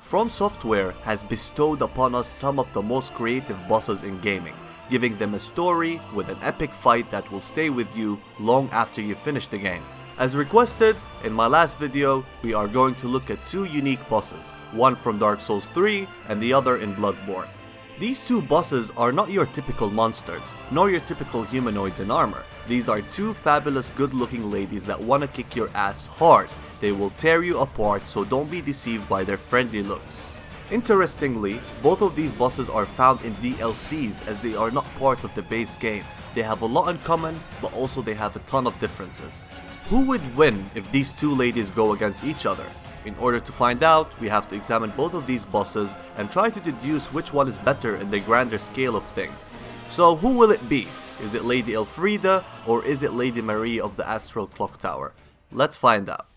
From Software has bestowed upon us some of the most creative bosses in gaming, giving them a story with an epic fight that will stay with you long after you finish the game. As requested, in my last video, we are going to look at two unique bosses, one from Dark Souls 3 and the other in Bloodborne. These two bosses are not your typical monsters, nor your typical humanoids in armor. These are two fabulous good-looking ladies that wanna kick your ass hard. They will tear you apart, so don't be deceived by their friendly looks. Interestingly, both of these bosses are found in DLCs as they are not part of the base game. They have a lot in common, but also they have a ton of differences. Who would win if these two ladies go against each other? In order to find out, we have to examine both of these bosses and try to deduce which one is better in the grander scale of things. So who will it be? Is it Lady Friede or is it Lady Marie of the Astral Clock Tower? Let's find out.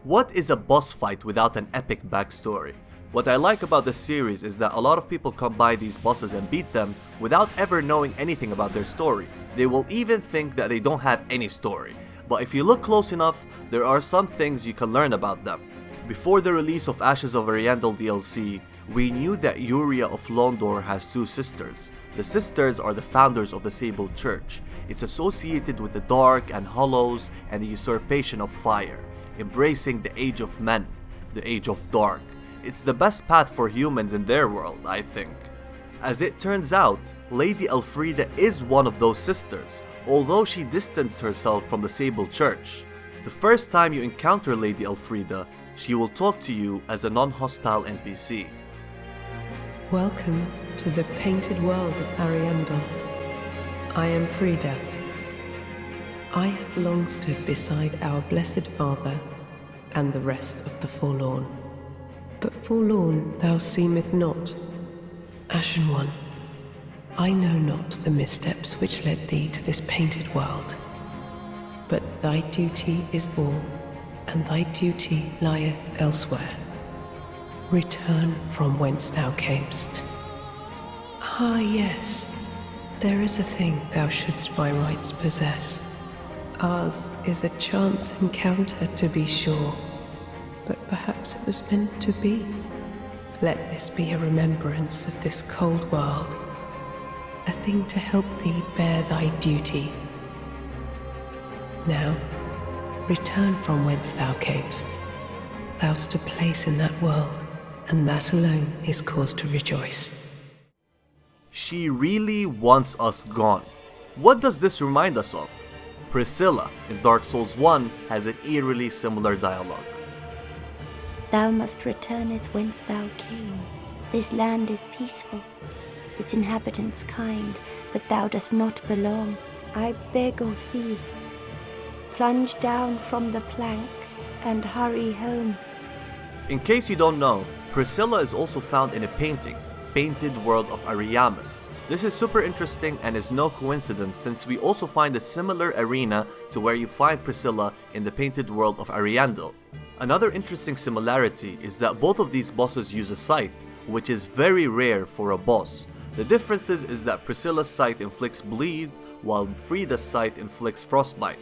What is a boss fight without an epic backstory? What I like about this series is that a lot of people come by these bosses and beat them without ever knowing anything about their story. They will even think that they don't have any story. But if you look close enough, there are some things you can learn about them. Before the release of Ashes of Ariandel DLC, we knew that Yuria of Londor has two sisters. The sisters are the founders of the Sable Church. It's associated with the dark and hollows and the usurpation of fire, embracing the Age of Men, the Age of Dark. It's the best path for humans in their world, I think. As it turns out, Lady Friede is one of those sisters, although she distanced herself from the Sable Church. The first time you encounter Lady Friede, she will talk to you as a non-hostile NPC. Welcome to the painted world of Ariandel. I am Friede. I have long stood beside our Blessed Father and the rest of the forlorn. But forlorn thou seemeth not, Ashen One. I know not the missteps which led thee to this painted world, but thy duty is all, and thy duty lieth elsewhere. Return from whence thou camest. Ah yes, there is a thing thou shouldst by rights possess. Ours is a chance encounter, to be sure, but perhaps it was meant to be. Let this be a remembrance of this cold world, a thing to help thee bear thy duty. Now, return from whence thou camest. Thou'st a place in that world, and that alone is cause to rejoice. She really wants us gone. What does this remind us of? Priscilla in Dark Souls 1 has an eerily similar dialogue. Thou must returneth whence thou came. This land is peaceful, its inhabitants kind, but thou dost not belong. I beg of thee, plunge down from the plank and hurry home. In case you don't know, Priscilla is also found in a painting, Painted World of Ariamis. This is super interesting and is no coincidence since we also find a similar arena to where you find Priscilla in the Painted World of Ariandel. Another interesting similarity is that both of these bosses use a scythe, which is very rare for a boss. The differences is that Priscilla's scythe inflicts bleed, while Friede's scythe inflicts frostbite.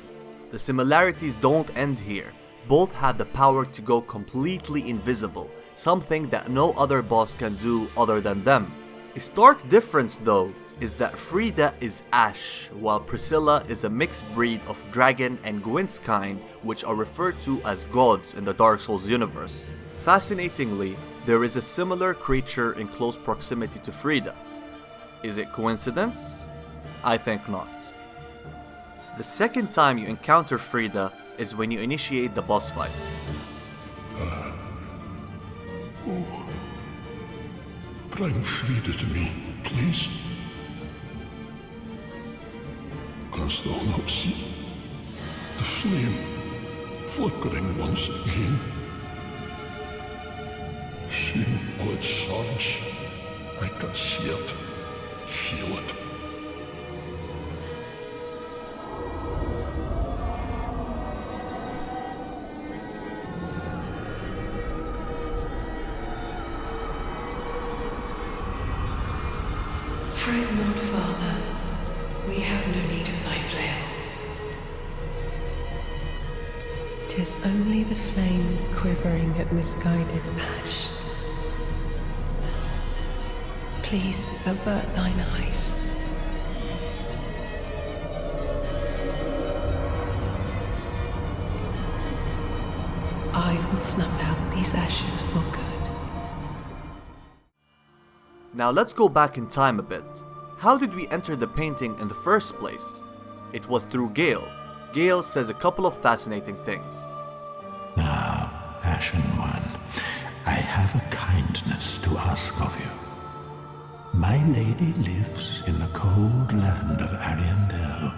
The similarities don't end here. Both have the power to go completely invisible, something that no other boss can do other than them. A stark difference though is that Friede is ash, while Priscilla is a mixed breed of dragon and Gwyn's kind, which are referred to as gods in the Dark Souls universe. Fascinatingly, there is a similar creature in close proximity to Friede. Is it coincidence? I think not. The second time you encounter Friede is when you initiate the boss fight. Bring Friede to me, please. Canst thou not see the flame flickering once again? Soon will it surge. I can see it, feel it. Fret not, Father. We have no need of thy flail. is only the flame quivering at misguided ash. Please avert thine eyes. I will snuff out these ashes for good. Now let's go back in time a bit. How did we enter the painting in the first place? It was through Gale. Gale says a couple of fascinating things. Now, Ashen One, I have a kindness to ask of you. My lady lives in the cold land of Ariandel.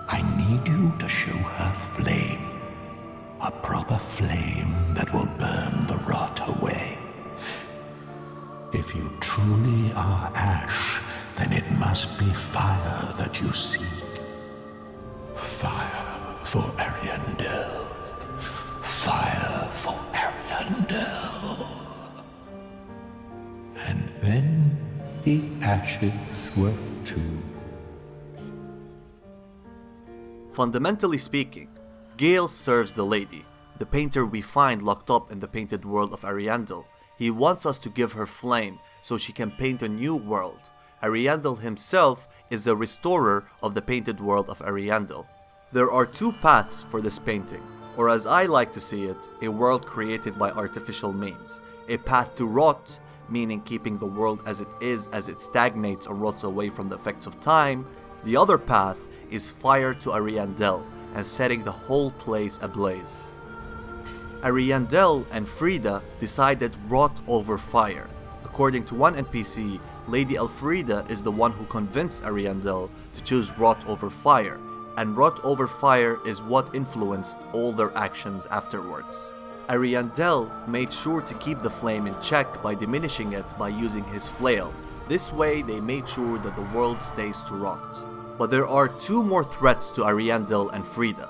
I need you to show her flame. A proper flame that will burn the rot away. If you truly are ash, then it must be fire that you seek. Fire for Ariandel. Fire for Ariandel. And then the ashes were too. Fundamentally speaking, Gale serves the lady, the painter we find locked up in the painted world of Ariandel. He wants us to give her flame so she can paint a new world. Ariandel himself is the restorer of the painted world of Ariandel. There are two paths for this painting, or as I like to see it, a world created by artificial means. A path to rot, meaning keeping the world as it stagnates or rots away from the effects of time. The other path is fire to Ariandel, and setting the whole place ablaze. Ariandel and Friede decided rot over fire. According to one NPC, Lady Elfriede is the one who convinced Ariandel to choose rot over fire, and rot over fire is what influenced all their actions afterwards. Ariandel made sure to keep the flame in check by diminishing it by using his flail. This way they made sure that the world stays to rot. But there are two more threats to Ariandel and Friede: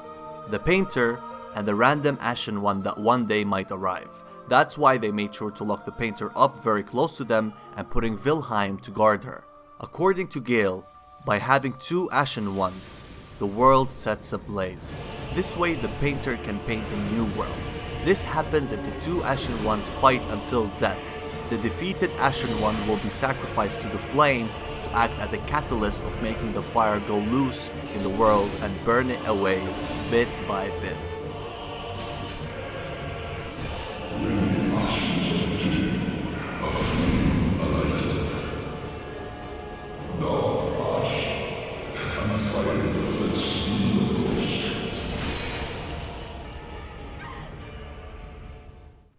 the painter and the random Ashen One that one day might arrive. That's why they made sure to lock the painter up very close to them and putting Vilheim to guard her. According to Gale, by having two Ashen Ones, the world sets ablaze. This way the painter can paint a new world. This happens if the two Ashen Ones fight until death. The defeated Ashen One will be sacrificed to the flame to act as a catalyst of making the fire go loose in the world and burn it away bit by bit.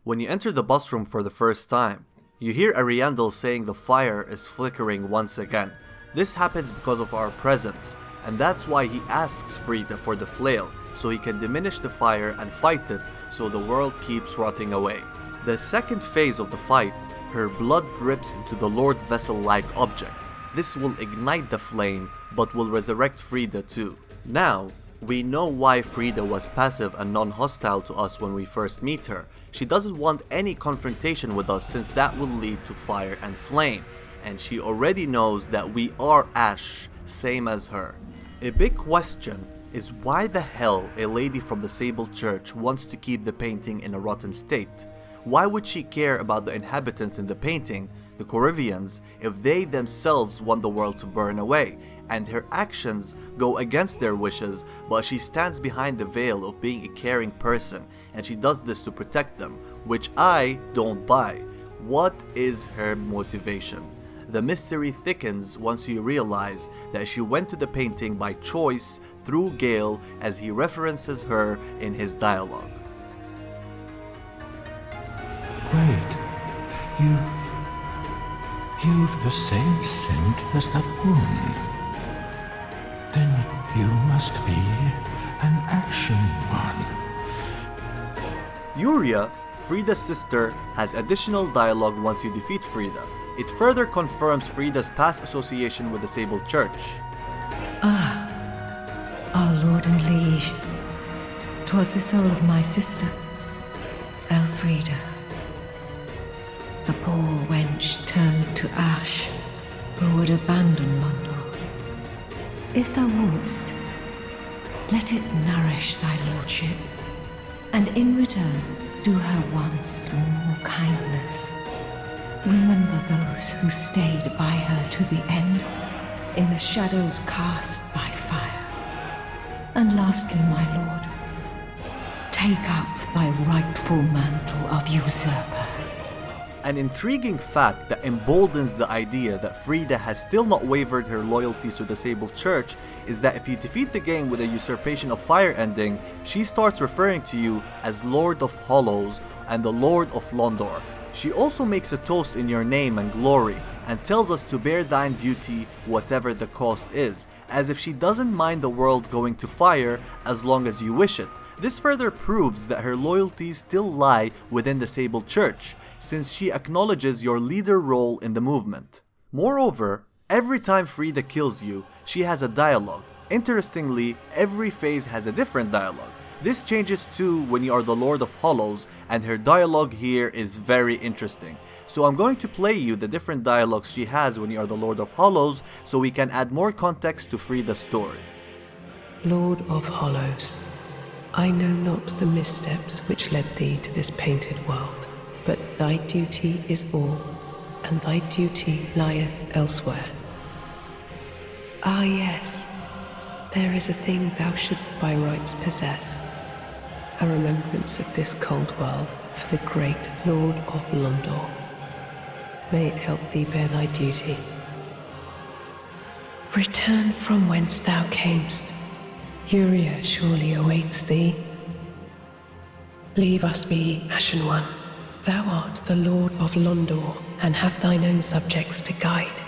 When you enter the boss room for the first time, you hear Ariandel saying the fire is flickering once again. This happens because of our presence, and that's why he asks Friede for the flail, so he can diminish the fire and fight it so the world keeps rotting away. The second phase of the fight, her blood drips into the Lord Vessel-like object. This will ignite the flame, but will resurrect Friede too. Now, we know why Friede was passive and non-hostile to us when we first meet her. She doesn't want any confrontation with us since that will lead to fire and flame, and she already knows that we are ash, same as her. A big question is why the hell a lady from the Sable Church wants to keep the painting in a rotten state. Why would she care about the inhabitants in the painting, the Corrivians, if they themselves want the world to burn away, and her actions go against their wishes, but she stands behind the veil of being a caring person, and she does this to protect them, which I don't buy. What is her motivation? The mystery thickens once you realize that she went to the painting by choice through Gale, as he references her in his dialogue. Wait, you've the same scent as that woman. Then you must be an Ashen One. Yuria, Friede's sister, has additional dialogue once you defeat Friede. It further confirms Friede's past association with the Sable Church. Our lord and liege, 'twas the soul of my sister, Elfriede. The poor wench turned to ash, who would abandon London. If thou wouldst, let it nourish thy lordship. and in return, do her one small kindness. Remember those who stayed by her to the end, in the shadows cast by fire. And lastly, my lord, take up thy rightful mantle of usurper. An intriguing fact that emboldens the idea that Friede has still not wavered her loyalties to the Sable Church is that if you defeat the game with a Usurpation of Fire ending, she starts referring to you as Lord of Hollows and the Lord of Londor. She also makes a toast in your name and glory, and tells us to bear thine duty whatever the cost is, as if she doesn't mind the world going to fire as long as you wish it. This further proves that her loyalties still lie within the Sable Church, since she acknowledges your leader role in the movement. Moreover, every time Friede kills you, she has a dialogue. Interestingly, every phase has a different dialogue. This changes too when you are the Lord of Hollows, and her dialogue here is very interesting. So I'm going to play you the different dialogues she has when you are the Lord of Hollows, so we can add more context to Friede's story. Lord of Hollows, I know not the missteps which led thee to this painted world, but thy duty is all, and thy duty lieth elsewhere. Ah yes, there is a thing thou shouldst by rights possess, a remembrance of this cold world for the great Lord of Londor. May it help thee bear thy duty. Return from whence thou camest. Furia surely awaits thee. Leave us be, Ashen One. Thou art the Lord of Londor, and have thine own subjects to guide.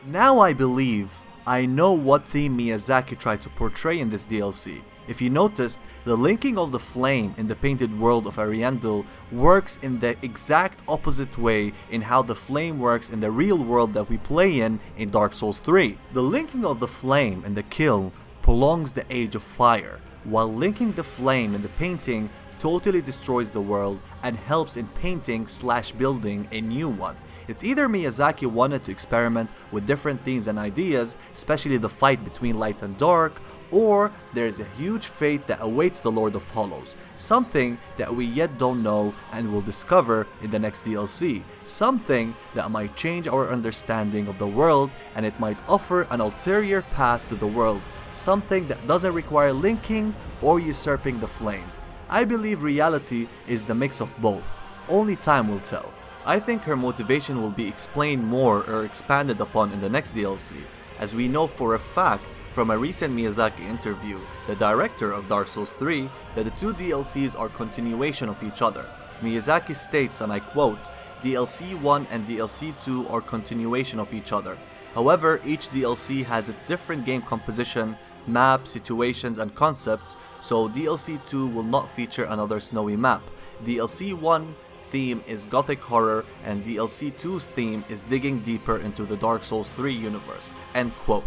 Now I believe I know what theme Miyazaki tried to portray in this DLC. If you noticed, the linking of the flame in the painted world of Ariandel works in the exact opposite way in how the flame works in the real world that we play in Dark Souls 3. The linking of the flame in the kiln prolongs the age of fire, while linking the flame in the painting totally destroys the world and helps in painting/building a new one. It's either Miyazaki wanted to experiment with different themes and ideas, especially the fight between light and dark, or there's a huge fate that awaits the Lord of Hollows, something that we yet don't know and will discover in the next DLC, something that might change our understanding of the world, and it might offer an ulterior path to the world, something that doesn't require linking or usurping the flame. I believe reality is the mix of both. Only time will tell. I think her motivation will be explained more or expanded upon in the next DLC, as we know for a fact from a recent Miyazaki interview, the director of Dark Souls 3, that the two DLCs are continuation of each other. Miyazaki states, and I quote, DLC 1 and DLC 2 are continuation of each other. However, each DLC has its different game composition, maps, situations, and concepts, so DLC 2 will not feature another snowy map. DLC 1 theme is gothic horror, and DLC 2's theme is digging deeper into the Dark Souls 3 universe. End quote.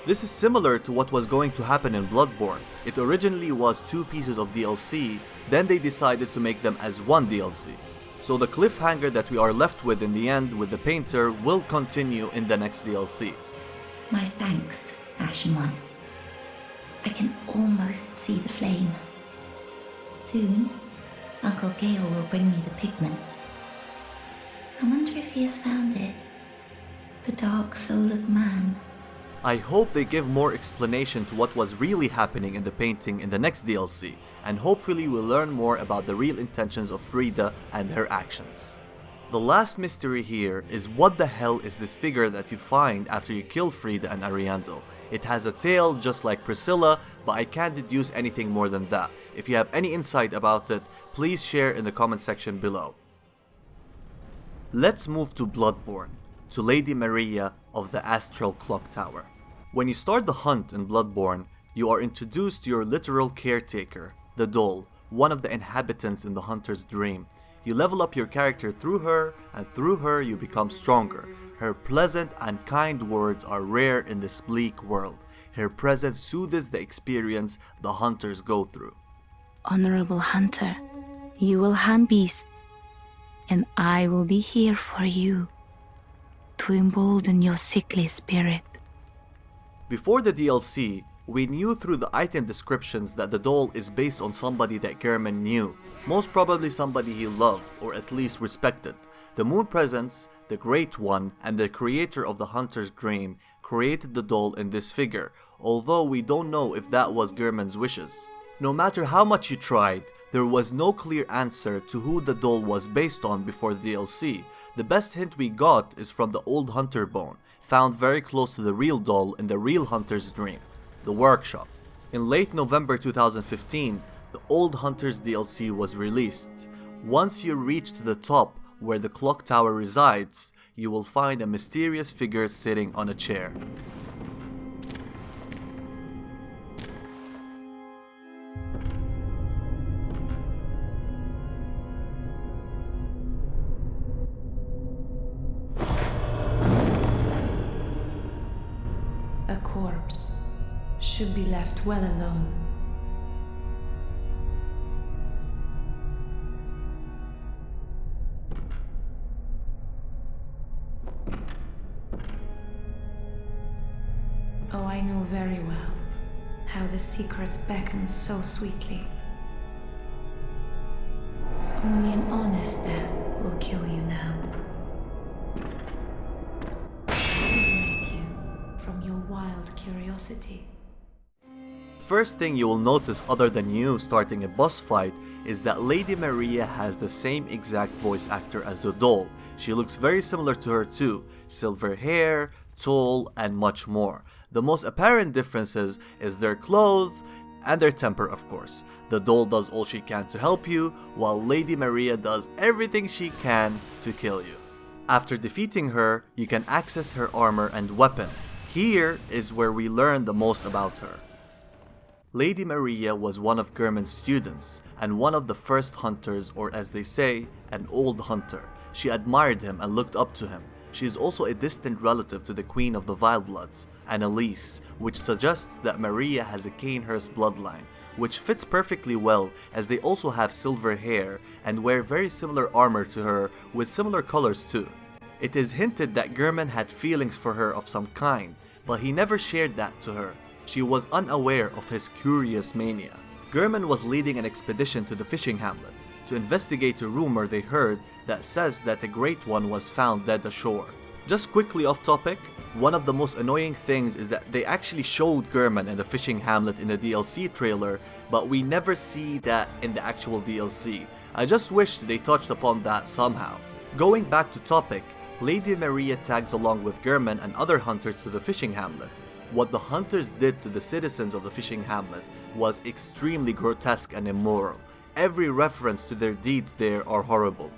This is similar to what was going to happen in Bloodborne. It originally was 2 pieces of DLC, then they decided to make them as 1 DLC. So the cliffhanger that we are left with in the end with the painter will continue in the next DLC. My thanks, Ashen One. I can almost see the flame. Soon, Uncle Gale will bring me the pigment. I wonder if he has found it. The dark soul of man. I hope they give more explanation to what was really happening in the painting in the next DLC, and hopefully we'll learn more about the real intentions of Friede and her actions. The last mystery here is what the hell is this figure that you find after you kill Friede and Ariandel. It has a tail just like Priscilla, but I can't deduce anything more than that. If you have any insight about it, please share in the comment section below. Let's move to Bloodborne, to Lady Maria of the Astral Clock Tower. When you start the hunt in Bloodborne, you are introduced to your literal caretaker, the Doll, one of the inhabitants in the hunter's dream. You level up your character through her, and through her you become stronger. Her pleasant and kind words are rare in this bleak world. Her presence soothes the experience the hunters go through. Honorable hunter, you will hunt beasts, and I will be here for you, to embolden your sickly spirit. Before the DLC, We knew through the item descriptions that the doll is based on somebody that Gehrman knew, most probably somebody he loved, or at least respected. The Moon Presence, the Great One, and the creator of the Hunter's Dream created the doll in this figure, although we don't know if that was Gehrman's wishes. No matter how much you tried, there was no clear answer to who the doll was based on before the DLC. The best hint we got is from the old Hunter bone, found very close to the real doll in the real Hunter's Dream, the workshop. In late November 2015, the old Hunter's DLC was released. Once you reach to the top where the clock tower resides, you will find a mysterious figure sitting on a chair. A corpse should be left well alone. Oh, I know very well how the secrets beckon so sweetly. Only an honest death will kill you now. Liberate you from your wild curiosity. First thing you will notice other than you starting a boss fight is that Lady Maria has the same exact voice actor as the doll. She looks very similar to her too, silver hair, tall, and much more. The most apparent differences is their clothes and their temper, of course. The doll does all she can to help you, while Lady Maria does everything she can to kill you. After defeating her, you can access her armor and weapon. Here is where we learn the most about her. Lady Maria was one of Gehrman's students, and one of the first hunters, or as they say, an old hunter. She admired him and looked up to him. She is also a distant relative to the Queen of the Vilebloods, Annalise, which suggests that Maria has a Cainhurst bloodline, which fits perfectly well as they also have silver hair and wear very similar armor to her with similar colors too. It is hinted that Gehrman had feelings for her of some kind, but he never shared that to her. She was unaware of his curious mania. Gehrman was leading an expedition to the fishing hamlet to investigate a rumor they heard that says that the Great One was found dead ashore. Just quickly off topic, one of the most annoying things is that they actually showed Gehrman in the fishing hamlet in the DLC trailer, but we never see that in the actual DLC. I just wish they touched upon that somehow. Going back to topic, Lady Maria tags along with Gehrman and other hunters to the fishing hamlet. What the hunters did to the citizens of the fishing hamlet was extremely grotesque and immoral. Every reference to their deeds there are horrible.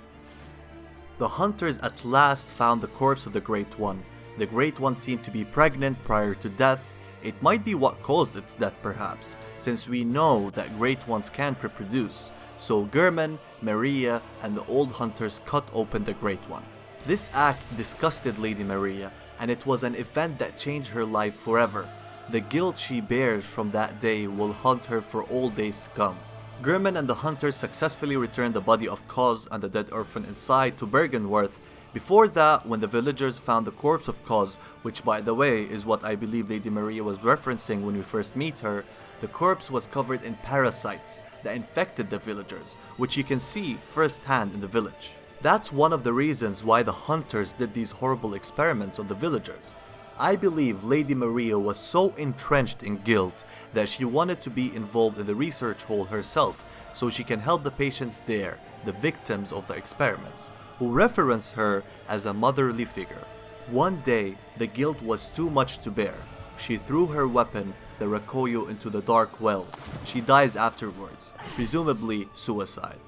The hunters at last found the corpse of the Great One. The Great One seemed to be pregnant prior to death. It might be what caused its death perhaps, since we know that Great Ones can't reproduce. So Gehrman, Maria, and the old hunters cut open the Great One. This act disgusted Lady Maria, and it was an event that changed her life forever. The guilt she bears from that day will haunt her for all days to come. Gehrman and the hunters successfully returned the body of Koz and the dead orphan inside to Bergenworth. Before that, when the villagers found the corpse of Koz, which by the way is what I believe Lady Maria was referencing when we first meet her, the corpse was covered in parasites that infected the villagers, which you can see firsthand in the village. That's one of the reasons why the hunters did these horrible experiments on the villagers. I believe Lady Maria was so entrenched in guilt that she wanted to be involved in the research hole herself so she can help the patients there, the victims of the experiments, who reference her as a motherly figure. One day, the guilt was too much to bear. She threw her weapon, the Rakoyo, into the dark well. She dies afterwards, presumably suicide.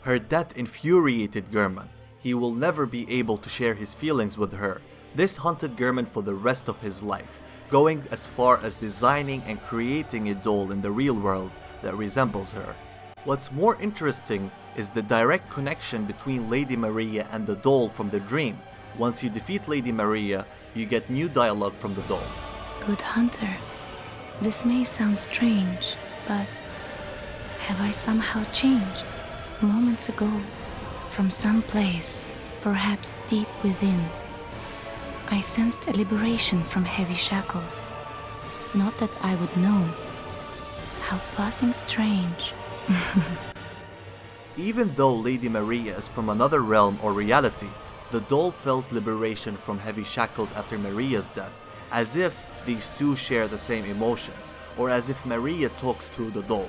Her death infuriated Gehrman. He will never be able to share his feelings with her. This haunted Gehrman for the rest of his life, going as far as designing and creating a doll in the real world that resembles her. What's more interesting is the direct connection between Lady Maria and the doll from the dream. Once you defeat Lady Maria, you get new dialogue from the doll. Good hunter, this may sound strange, but have I somehow changed? Moments ago, from some place, perhaps deep within, I sensed a liberation from heavy shackles. Not that I would know. How passing strange. Even though Lady Maria is from another realm or reality, the doll felt liberation from heavy shackles after Maria's death, as if these two share the same emotions, or as if Maria talks through the doll.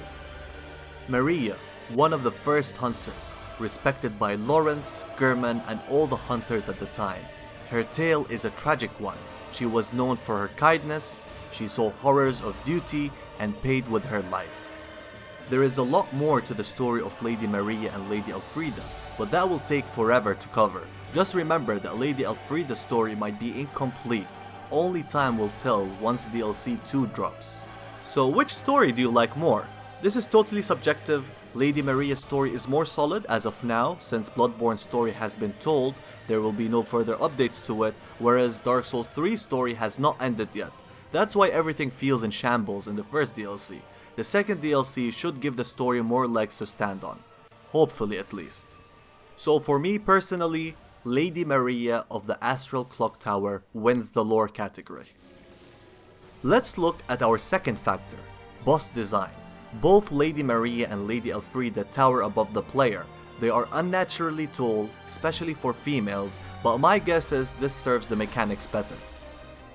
Maria, one of the first hunters, respected by Lawrence, German, and all the hunters at the time. Her tale is a tragic one. She was known for her kindness, she saw horrors of duty, and paid with her life. There is a lot more to the story of Lady Maria and Lady Elfriede, but that will take forever to cover. Just remember that Lady Elfriede's story might be incomplete. Only time will tell once DLC 2 drops. So which story do you like more? This is totally subjective. Lady Maria's story is more solid as of now, since Bloodborne's story has been told, there will be no further updates to it, whereas Dark Souls 3's story has not ended yet. That's why everything feels in shambles in the first DLC. The second DLC should give the story more legs to stand on. Hopefully at least. So for me personally, Lady Maria of the Astral Clock Tower wins the lore category. Let's look at our second factor, boss design. Both Lady Maria and Lady Elfriede tower above the player. They are unnaturally tall, especially for females, but my guess is this serves the mechanics better.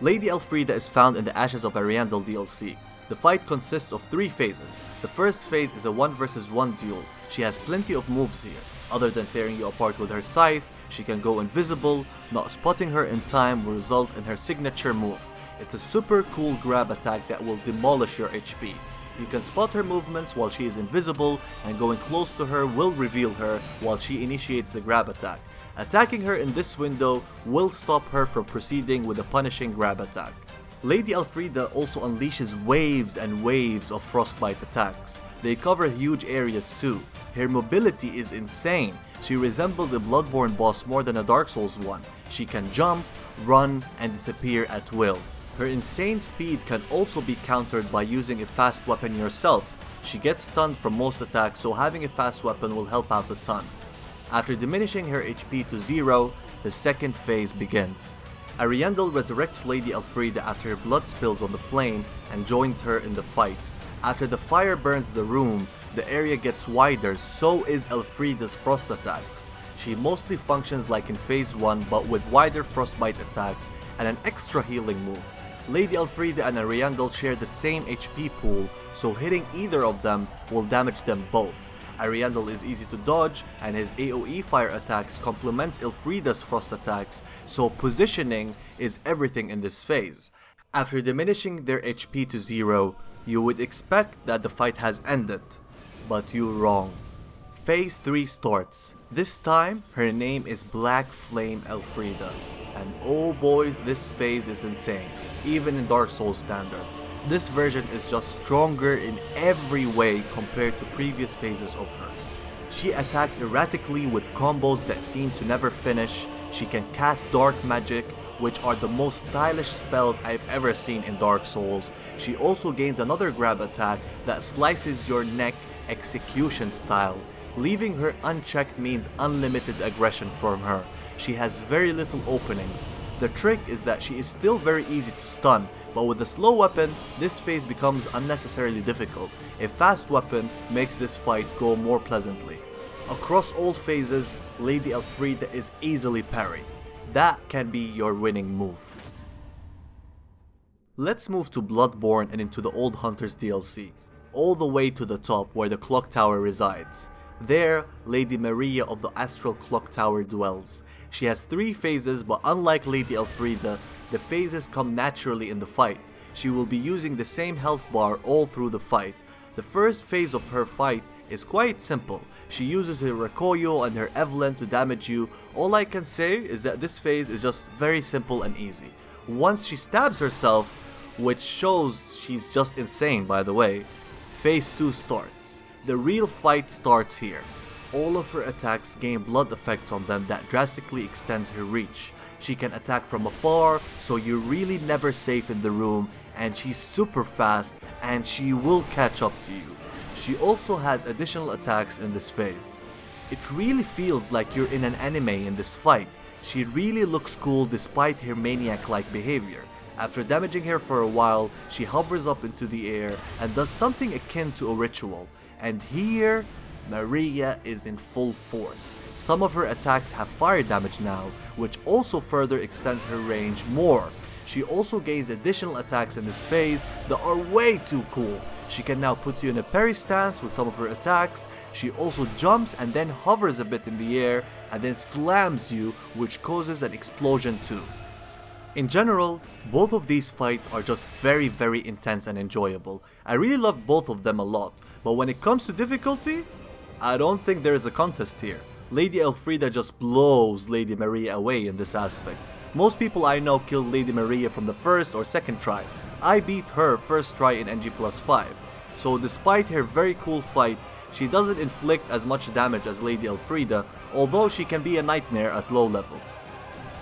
Lady Elfriede is found in the Ashes of Ariandel DLC. The fight consists of 3 phases. The first phase is a 1 vs 1 duel. She has plenty of moves here. Other than tearing you apart with her scythe, she can go invisible. Not spotting her in time will result in her signature move. It's a super cool grab attack that will demolish your HP. You can spot her movements while she is invisible, and going close to her will reveal her while she initiates the grab attack. Attacking her in this window will stop her from proceeding with a punishing grab attack. Lady Elfriede also unleashes waves and waves of frostbite attacks. They cover huge areas too. Her mobility is insane. She resembles a Bloodborne boss more than a Dark Souls one. She can jump, run, and disappear at will. Her insane speed can also be countered by using a fast weapon yourself. She gets stunned from most attacks, so having a fast weapon will help out a ton. After diminishing her HP to 0, the second phase begins. Ariandel resurrects Lady Elfriede after her blood spills on the flame and joins her in the fight. After the fire burns the room, the area gets wider, so is Elfriede's frost attacks. She mostly functions like in phase 1 but with wider frostbite attacks and an extra healing move. Lady Elfriede and Ariandel share the same HP pool, so hitting either of them will damage them both. Ariandel is easy to dodge, and his AoE fire attacks complements Elfriede's frost attacks, so positioning is everything in this phase. After diminishing their HP to 0, you would expect that the fight has ended, but you're wrong. Phase 3 starts. This time, her name is Black Flame Elfriede. And oh boys, this phase is insane, even in Dark Souls standards. This version is just stronger in every way compared to previous phases of her. She attacks erratically with combos that seem to never finish. She can cast dark magic, which are the most stylish spells I've ever seen in Dark Souls. She also gains another grab attack that slices your neck execution style. Leaving her unchecked means unlimited aggression from her. She has very little openings. The trick is that she is still very easy to stun, but with a slow weapon, this phase becomes unnecessarily difficult. A fast weapon makes this fight go more pleasantly. Across all phases, Lady Elfriede is easily parried. That can be your winning move. Let's move to Bloodborne and into the Old Hunters DLC, all the way to the top where the clock tower resides. There, Lady Maria of the Astral Clock Tower dwells. She has 3 phases, but unlike Lady Elfriede, the phases come naturally in the fight. She will be using the same health bar all through the fight. The first phase of her fight is quite simple. She uses her Recoyo and her Evelyn to damage you. All I can say is that this phase is just very simple and easy. Once she stabs herself, which shows she's just insane by the way, phase 2 starts. The real fight starts here. All of her attacks gain blood effects on them that drastically extends her reach. She can attack from afar, so you're really never safe in the room, and she's super fast and she will catch up to you. She also has additional attacks in this phase. It really feels like you're in an anime in this fight. She really looks cool despite her maniac-like behavior. After damaging her for a while, she hovers up into the air and does something akin to a ritual. And here, Maria is in full force. Some of her attacks have fire damage now, which also further extends her range more. She also gains additional attacks in this phase that are way too cool. She can now put you in a parry stance with some of her attacks. She also jumps and then hovers a bit in the air and then slams you, which causes an explosion too. In general, both of these fights are just very intense and enjoyable. I really love both of them a lot, but when it comes to difficulty, I don't think there is a contest here. Lady Elfriede just blows Lady Maria away in this aspect. Most people I know killed Lady Maria from the first or second try. I beat her first try in NG+5. So despite her very cool fight, she doesn't inflict as much damage as Lady Elfriede, although she can be a nightmare at low levels.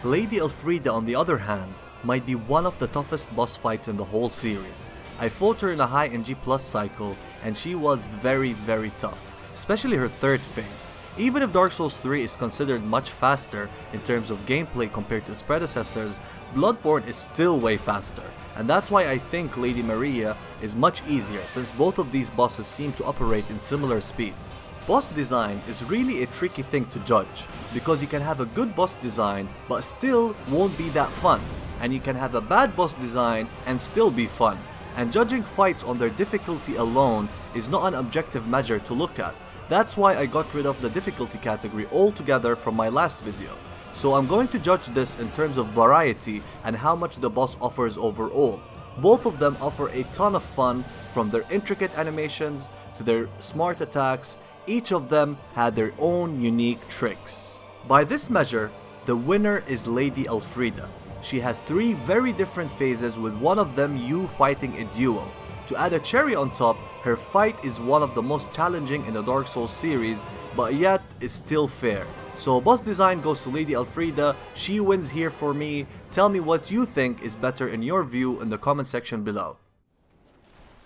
Lady Elfriede, on the other hand, might be one of the toughest boss fights in the whole series. I fought her in a high NG+ cycle and she was very tough, especially her third phase. Even if Dark Souls 3 is considered much faster in terms of gameplay compared to its predecessors, Bloodborne is still way faster, and that's why I think Lady Maria is much easier since both of these bosses seem to operate in similar speeds. Boss design is really a tricky thing to judge, because you can have a good boss design but still won't be that fun, and you can have a bad boss design and still be fun, and judging fights on their difficulty alone is not an objective measure to look at. That's why I got rid of the difficulty category altogether from my last video. So I'm going to judge this in terms of variety and how much the boss offers overall. Both of them offer a ton of fun, from their intricate animations to their smart attacks. Each of them had their own unique tricks. By this measure, the winner is Lady Elfriede. She has 3 very different phases, with one of them you fighting a duo. To add a cherry on top, her fight is one of the most challenging in the Dark Souls series, but yet is still fair. So boss design goes to Lady Elfriede. She wins here for me. Tell me what you think is better in your view in the comment section below.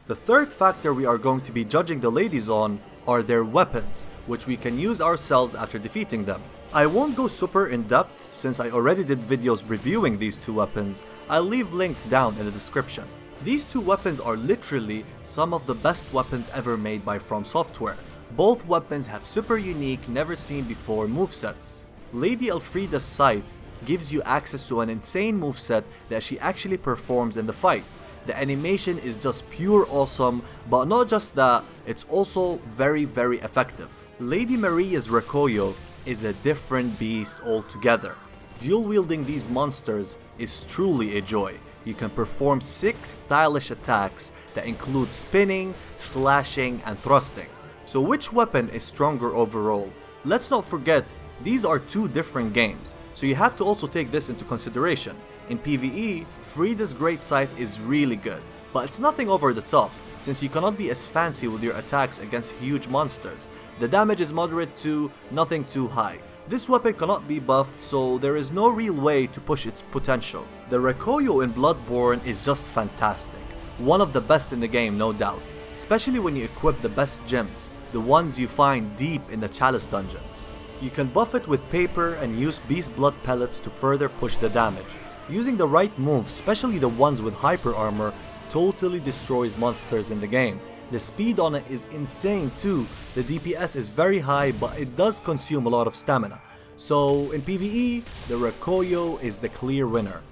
The third factor we are going to be judging the ladies on are their weapons, which we can use ourselves after defeating them. I won't go super in depth since I already did videos reviewing these 2 weapons. I'll leave links down in the description. These 2 weapons are literally some of the best weapons ever made by From Software. Both weapons have super unique, never seen before movesets. Lady Elfriede's scythe gives you access to an insane moveset that she actually performs in the fight. The animation is just pure awesome, but not just that, it's also very effective. Lady Maria's Rekoyo is a different beast altogether. Dual wielding these monsters is truly a joy. You can perform 6 stylish attacks that include spinning, slashing, and thrusting. So which weapon is stronger overall? Let's not forget, these are 2 different games, so you have to also take this into consideration. In PvE, Friede's Great Scythe is really good, but it's nothing over the top, since you cannot be as fancy with your attacks against huge monsters. The damage is moderate to nothing too high. This weapon cannot be buffed, so there is no real way to push its potential. The Rekoyo in Bloodborne is just fantastic. One of the best in the game, no doubt, especially when you equip the best gems, the ones you find deep in the Chalice dungeons. You can buff it with paper and use beast blood pellets to further push the damage. Using the right moves, especially the ones with hyper armor, totally destroys monsters in the game. The speed on it is insane too. The DPS is very high, but it does consume a lot of stamina. So in PvE, the Rekoyo is the clear winner.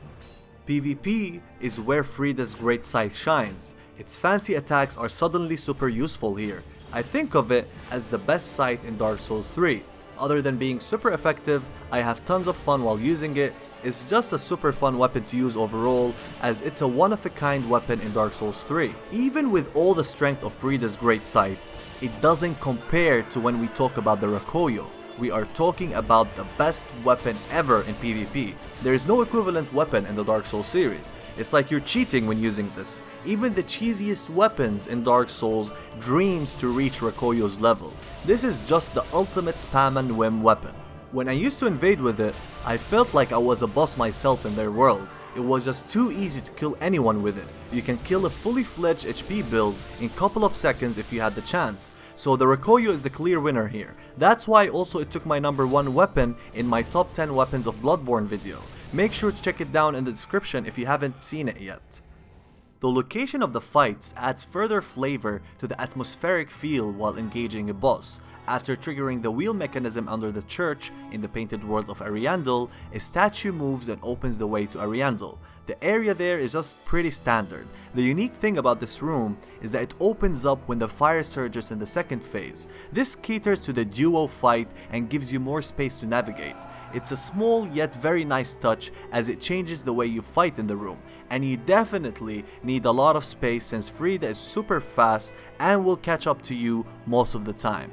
PvP is where Friede's Great Scythe shines. Its fancy attacks are suddenly super useful here. I think of it as the best scythe in Dark Souls 3. Other than being super effective, I have tons of fun while using it. It's just a super fun weapon to use overall, as it's a one-of-a-kind weapon in Dark Souls 3. Even with all the strength of Friede's Great Scythe, it doesn't compare to when we talk about the Rekoyo. We are talking about the best weapon ever in PvP. There is no equivalent weapon in the Dark Souls series. It's like you're cheating when using this. Even the cheesiest weapons in Dark Souls dreams to reach Rekoyo's level. This is just the ultimate spam and whim weapon. When I used to invade with it, I felt like I was a boss myself in their world. It was just too easy to kill anyone with it. You can kill a fully fledged HP build in a couple of seconds if you had the chance. So the Rekoyo is the clear winner here. That's why also it took my number 1 weapon in my top 10 weapons of Bloodborne video. Make sure to check it down in the description if you haven't seen it yet. The location of the fights adds further flavor to the atmospheric feel while engaging a boss. After triggering the wheel mechanism under the church in the painted world of Ariandel, a statue moves and opens the way to Ariandel. The area there is just pretty standard. The unique thing about this room is that it opens up when the fire surges in the second phase. This caters to the duo fight and gives you more space to navigate. It's a small yet very nice touch as it changes the way you fight in the room, and you definitely need a lot of space since Friede is super fast and will catch up to you most of the time.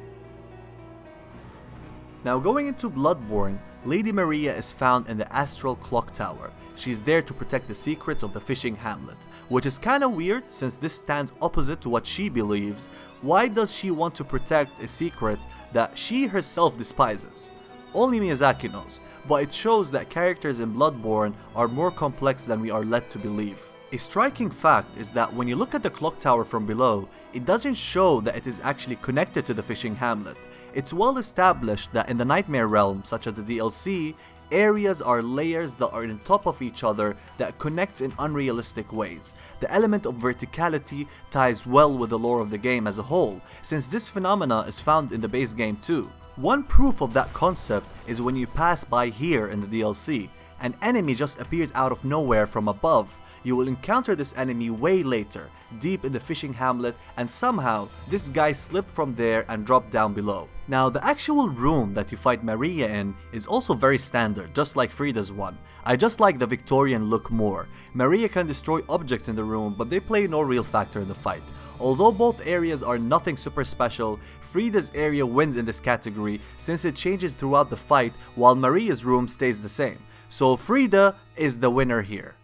Now going into Bloodborne, Lady Maria is found in the Astral Clock Tower. She's there to protect the secrets of the fishing hamlet, which is kinda weird since this stands opposite to what she believes. Why does she want to protect a secret that she herself despises? Only Miyazaki knows, but it shows that characters in Bloodborne are more complex than we are led to believe. A striking fact is that when you look at the clock tower from below, it doesn't show that it is actually connected to the fishing hamlet. It's well established that in the Nightmare realm, such as the DLC, areas are layers that are on top of each other that connects in unrealistic ways. The element of verticality ties well with the lore of the game as a whole, since this phenomena is found in the base game too. One proof of that concept is when you pass by here in the DLC. An enemy just appears out of nowhere from above. You will encounter this enemy way later, deep in the fishing hamlet, and somehow this guy slipped from there and dropped down below. Now the actual room that you fight Maria in is also very standard, just like Friede's one. I just like the Victorian look more. Maria can destroy objects in the room, but they play no real factor in the fight. Although both areas are nothing super special, Friede's area wins in this category since it changes throughout the fight while Maria's room stays the same. So Friede is the winner here.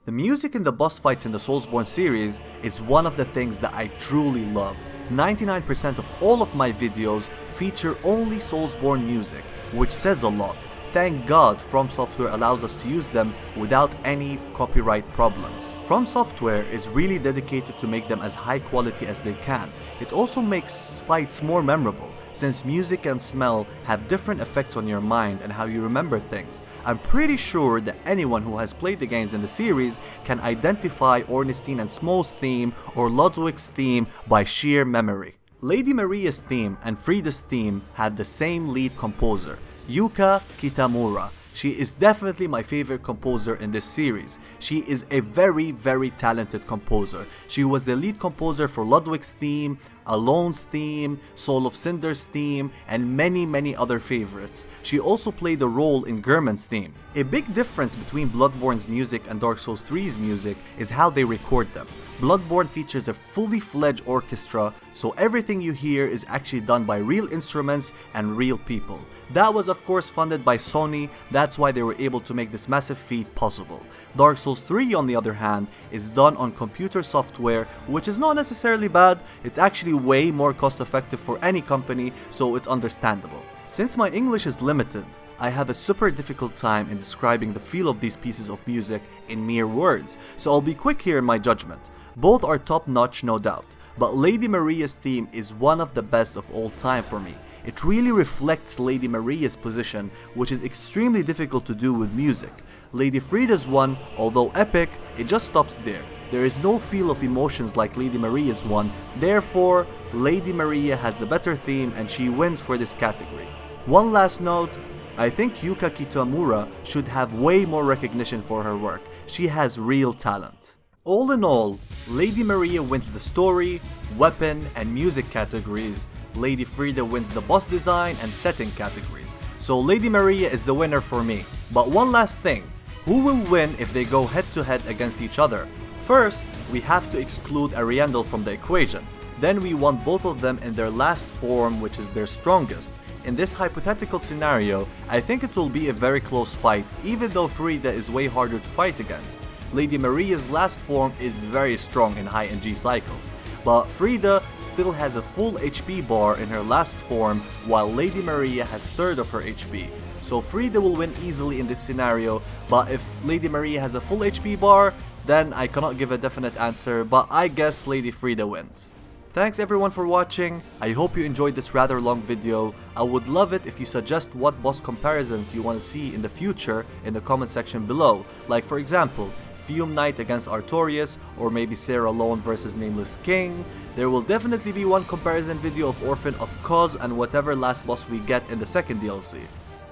The music in the boss fights in the Soulsborne series is one of the things that I truly love. 99% of all of my videos feature only Soulsborne music, which says a lot. Thank God From Software allows us to use them without any copyright problems. From Software is really dedicated to make them as high quality as they can. It also makes fights more memorable, since music and smell have different effects on your mind and how you remember things. I'm pretty sure that anyone who has played the games in the series can identify Ornstein and Smol's theme or Ludwig's theme by sheer memory. Lady Maria's theme and Friede's theme have the same lead composer, Yuka Kitamura. She is definitely my favorite composer in this series. She is a very talented composer. She was the lead composer for Ludwig's theme, Alonne's theme, Soul of Cinder's theme, and many other favorites. She also played a role in Gehrman's theme. A big difference between Bloodborne's music and Dark Souls 3's music is how they record them. Bloodborne features a fully fledged orchestra, so everything you hear is actually done by real instruments and real people. That was of course funded by Sony, that's why they were able to make this massive feat possible. Dark Souls 3 on the other hand is done on computer software, which is not necessarily bad, it's actually way more cost effective for any company, so it's understandable. Since my English is limited, I have a super difficult time in describing the feel of these pieces of music in mere words, so I'll be quick here in my judgment. Both are top notch, no doubt, but Lady Maria's theme is one of the best of all time for me. It really reflects Lady Maria's position, which is extremely difficult to do with music. Lady Friede's one, although epic, it just stops there. There is no feel of emotions like Lady Maria's one, therefore Lady Maria has the better theme and she wins for this category. One last note, I think Yuka Kitamura should have way more recognition for her work. She has real talent. All in all, Lady Maria wins the story, weapon, and music categories. Lady Friede wins the boss design and setting categories. So Lady Maria is the winner for me. But one last thing, who will win if they go head to head against each other? First, we have to exclude Ariandel from the equation. Then we want both of them in their last form, which is their strongest. In this hypothetical scenario, I think it will be a very close fight, even though Friede is way harder to fight against. Lady Maria's last form is very strong in high NG cycles, but Friede still has a full HP bar in her last form, while Lady Maria has third of her HP. So Friede will win easily in this scenario, but if Lady Maria has a full HP bar, then I cannot give a definite answer, but I guess Lady Friede wins. Thanks everyone for watching. I hope you enjoyed this rather long video. I would love it if you suggest what boss comparisons you want to see in the future in the comment section below. Like for example, Fume Knight against Artorias, or maybe Sarah Alonne versus Nameless King. There will definitely be one comparison video of Orphan of Cause and whatever last boss we get in the second DLC.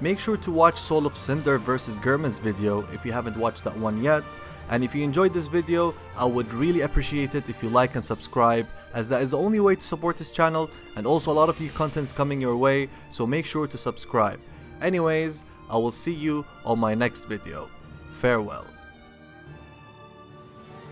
Make sure to watch Soul of Cinder versus German's video if you haven't watched that one yet. And if you enjoyed this video, I would really appreciate it if you like and subscribe, as that is the only way to support this channel, and also a lot of new content's coming your way, so make sure to subscribe. Anyways, I will see you on my next video. Farewell.